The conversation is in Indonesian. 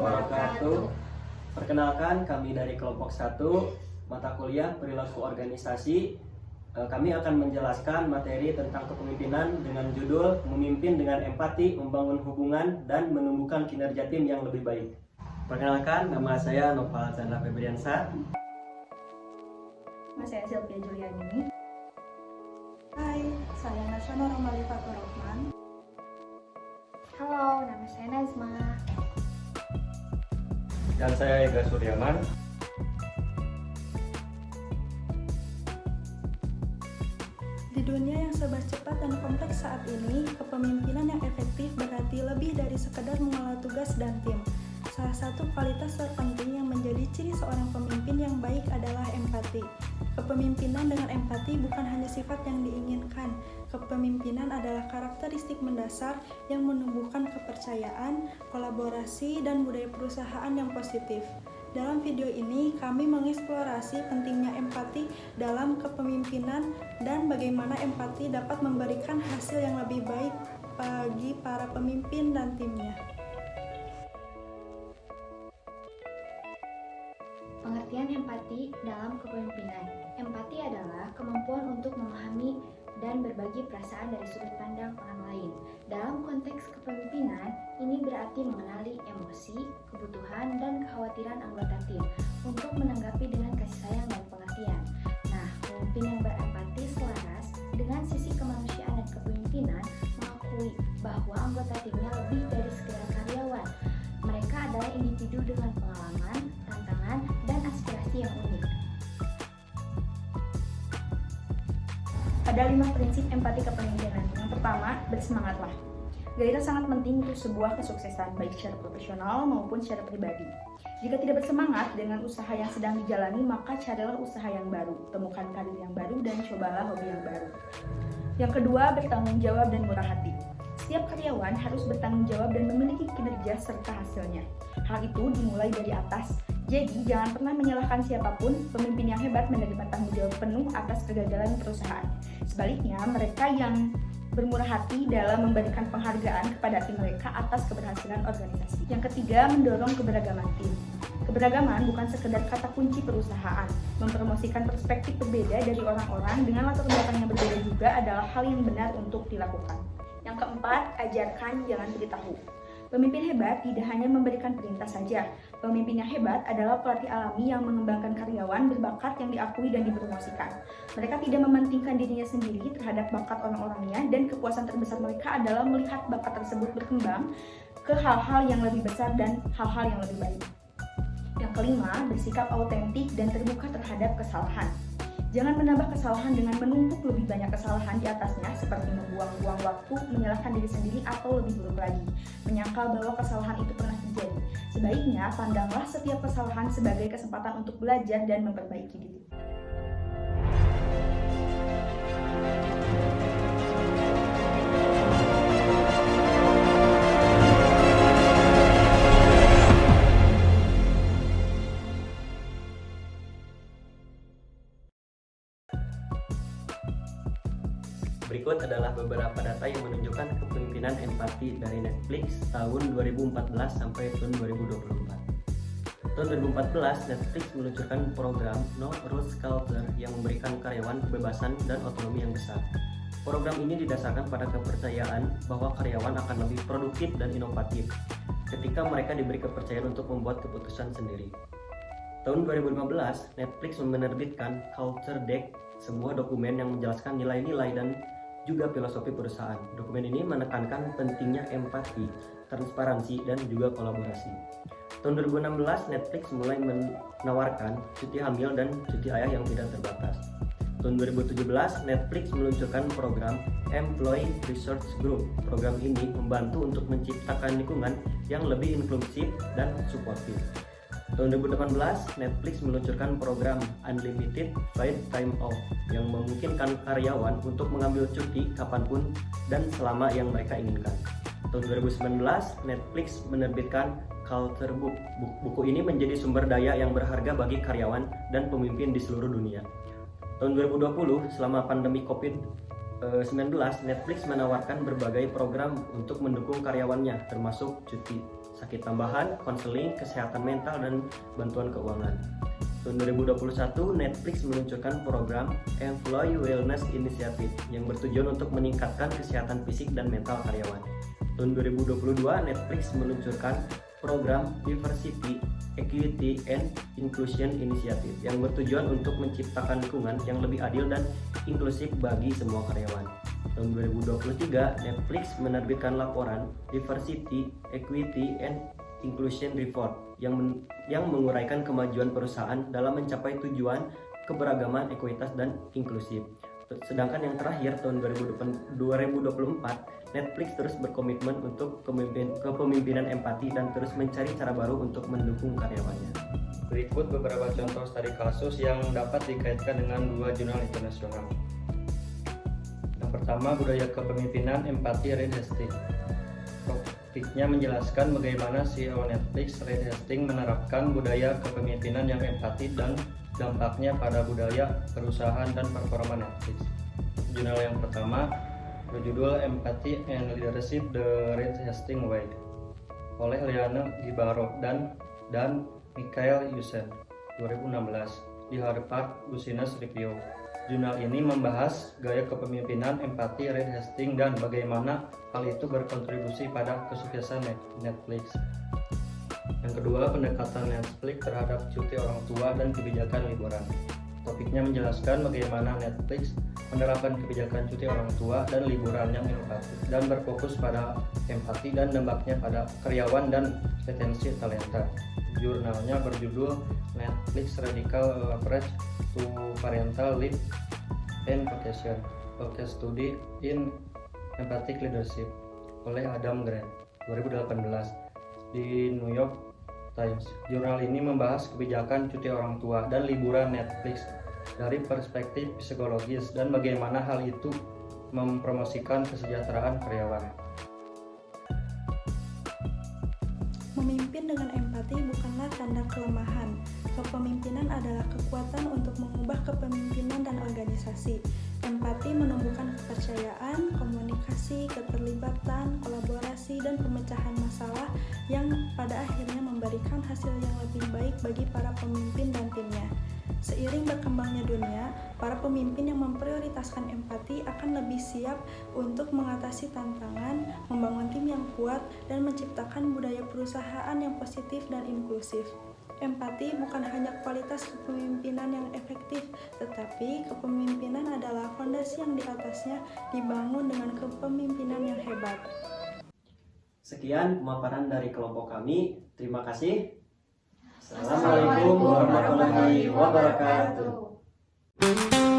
wabarakatuh. Perkenalkan, kami dari kelompok 1 mata kuliah perilaku organisasi. Kami akan menjelaskan materi tentang kepemimpinan dengan judul Memimpin dengan Empati, Membangun Hubungan, dan Menumbuhkan Kinerja Tim yang Lebih Baik. Perkenalkan, nama saya Nopal Chandra Febriansa. Nama saya Sylvia Juliani. Hai, saya Nasional Romali Fatur Rahman. Halo, nama saya Nazma. Dan saya Ega Suryaman. Di dunia yang serba cepat dan kompleks saat ini, kepemimpinan yang efektif berarti lebih dari sekedar mengelola tugas dan tim. Salah satu kualitas terpenting yang menjadi ciri seorang pemimpin yang baik adalah empati. Kepemimpinan dengan empati bukan hanya sifat yang diinginkan. Kepemimpinan adalah karakteristik mendasar yang menumbuhkan kepercayaan, kolaborasi, dan budaya perusahaan yang positif. Dalam video ini, kami mengeksplorasi pentingnya empati dalam kepemimpinan dan bagaimana empati dapat memberikan hasil yang lebih baik bagi para pemimpin dan timnya. Pengertian empati dalam kepemimpinan. Empati adalah kemampuan untuk memahami dan berbagi perasaan dari sudut pandang orang lain. Dalam konteks kepemimpinan, ini berarti mengenali emosi, kebutuhan, dan kekhawatiran anggota tim untuk menanggapi dengan kasih sayang dan pengertian. Nah, pemimpin yang berempati selaras dengan sisi kemanusiaan dan kepemimpinan mengakui bahwa anggota timnya lebih dari sekedar karyawan. Mereka adalah individu dengan pengalaman, tantangan, dan aspirasi yang unik. Ada 5 prinsip empati kepemimpinan. Yang pertama, bersemangatlah. Gairah sangat penting untuk sebuah kesuksesan, baik secara profesional maupun secara pribadi. Jika tidak bersemangat dengan usaha yang sedang dijalani, maka carilah usaha yang baru, temukan karir yang baru, dan cobalah hobi yang baru. Yang kedua, bertanggung jawab dan murah hati. Setiap karyawan harus bertanggung jawab dan memiliki kinerja serta hasilnya. Hal itu dimulai dari atas. Jadi, jangan pernah menyalahkan siapapun. Pemimpin yang hebat menerima tanggung jawab penuh atas kegagalan perusahaan. Sebaliknya, mereka yang bermurah hati dalam memberikan penghargaan kepada tim mereka atas keberhasilan organisasi. Yang ketiga, mendorong keberagaman tim. Keberagaman bukan sekedar kata kunci perusahaan. Mempromosikan perspektif berbeda dari orang-orang dengan latar belakang yang berbeda juga adalah hal yang benar untuk dilakukan. Yang keempat, ajarkan, jangan beritahu. Pemimpin hebat tidak hanya memberikan perintah saja. Pemimpin yang hebat adalah pelatih alami yang mengembangkan karyawan berbakat yang diakui dan dipromosikan. Mereka tidak mementingkan dirinya sendiri terhadap bakat orang-orangnya, dan kepuasan terbesar mereka adalah melihat bakat tersebut berkembang ke hal-hal yang lebih besar dan hal-hal yang lebih baik. Yang kelima, bersikap autentik dan terbuka terhadap kesalahan. Jangan menambah kesalahan dengan menumpuk lebih banyak kesalahan di atasnya, seperti membuang-buang waktu, menyalahkan diri sendiri, atau lebih buruk lagi, menyangkal bahwa kesalahan itu pernah terjadi. Sebaiknya, pandanglah setiap kesalahan sebagai kesempatan untuk belajar dan memperbaiki diri. Berikut adalah beberapa data yang menunjukkan kepemimpinan empati dari Netflix tahun 2014 sampai tahun 2024. Tahun 2014, Netflix meluncurkan program No Rules Culture yang memberikan karyawan kebebasan dan otonomi yang besar. Program ini didasarkan pada kepercayaan bahwa karyawan akan lebih produktif dan inovatif ketika mereka diberi kepercayaan untuk membuat keputusan sendiri. Tahun 2015, Netflix menerbitkan Culture Deck, sebuah dokumen yang menjelaskan nilai-nilai dan juga filosofi perusahaan. Dokumen ini menekankan pentingnya empati, transparansi, dan juga kolaborasi. Tahun 2016, Netflix mulai menawarkan cuti hamil dan cuti ayah yang tidak terbatas. Tahun 2017, Netflix meluncurkan program Employee Resource Group. Program ini membantu untuk menciptakan lingkungan yang lebih inklusif dan suportif. Tahun 2018, Netflix meluncurkan program Unlimited Paid Time Off yang memungkinkan karyawan untuk mengambil cuti kapanpun dan selama yang mereka inginkan. Tahun 2019, Netflix menerbitkan Culture Book. Buku ini menjadi sumber daya yang berharga bagi karyawan dan pemimpin di seluruh dunia. Tahun 2020, selama pandemi COVID-19, Netflix menawarkan berbagai program untuk mendukung karyawannya, termasuk cuti sakit tambahan, konseling, kesehatan mental, dan bantuan keuangan. Tahun 2021, Netflix meluncurkan program Employee Wellness Initiative yang bertujuan untuk meningkatkan kesehatan fisik dan mental karyawan. Tahun 2022, Netflix meluncurkan program Diversity, Equity, and Inclusion Initiative yang bertujuan untuk menciptakan lingkungan yang lebih adil dan inklusif bagi semua karyawan. Tahun 2023, Netflix menerbitkan laporan Diversity, Equity, and Inclusion Report yang menguraikan kemajuan perusahaan dalam mencapai tujuan keberagaman, ekuitas, dan inklusif. Sedangkan yang terakhir, tahun 2024, Netflix terus berkomitmen untuk kepemimpinan empati dan terus mencari cara baru untuk mendukung karyawannya. Berikut beberapa contoh studi kasus yang dapat dikaitkan dengan dua jurnal internasional. Yang pertama, budaya kepemimpinan empati Reed Hastings. Topiknya menjelaskan bagaimana CEO Netflix Reed Hastings menerapkan budaya kepemimpinan yang empati dan dampaknya pada budaya perusahaan dan performa Netflix. Jurnal yang pertama berjudul Empathy and Leadership: The Reed Hastings Way oleh Liane Gibaro dan Michael Yusen 2016 di Harvard Business Review. Jurnal ini membahas gaya kepemimpinan empati Reed Hastings dan bagaimana hal itu berkontribusi pada kesuksesan Netflix. Yang kedua, pendekatan Netflix terhadap cuti orang tua dan kebijakan liburan. Topiknya menjelaskan bagaimana Netflix menerapkan kebijakan cuti orang tua dan liburan yang inovatif dan berfokus pada empati dan dampaknya pada karyawan dan retensi talenta. Jurnalnya berjudul Netflix Radical Approach to Parental Leave and Vacation, a case study in empathic leadership oleh Adam Grant 2018 di New York Times. Jurnal ini membahas kebijakan cuti orang tua dan liburan Netflix dari perspektif psikologis dan bagaimana hal itu mempromosikan kesejahteraan karyawan. Memimpin dengan empati bukanlah tanda kelemahan. Kepemimpinan adalah kekuatan untuk mengubah kepemimpinan dan organisasi. Empati menumbuhkan kepercayaan, komunikasi, keterlibatan, kolaborasi, dan pemecahan masalah yang pada akhirnya memberikan hasil yang lebih baik bagi para pemimpin dan timnya. Seiring berkembangnya dunia, para pemimpin yang memprioritaskan empati akan lebih siap untuk mengatasi tantangan, membangun tim yang kuat, dan menciptakan budaya perusahaan yang positif dan inklusif. Empati bukan hanya kualitas kepemimpinan yang efektif, tetapi kepemimpinan adalah fondasi yang di atasnya dibangun dengan kepemimpinan yang hebat. Sekian pemaparan dari kelompok kami. Terima kasih. Assalamualaikum warahmatullahi wabarakatuh.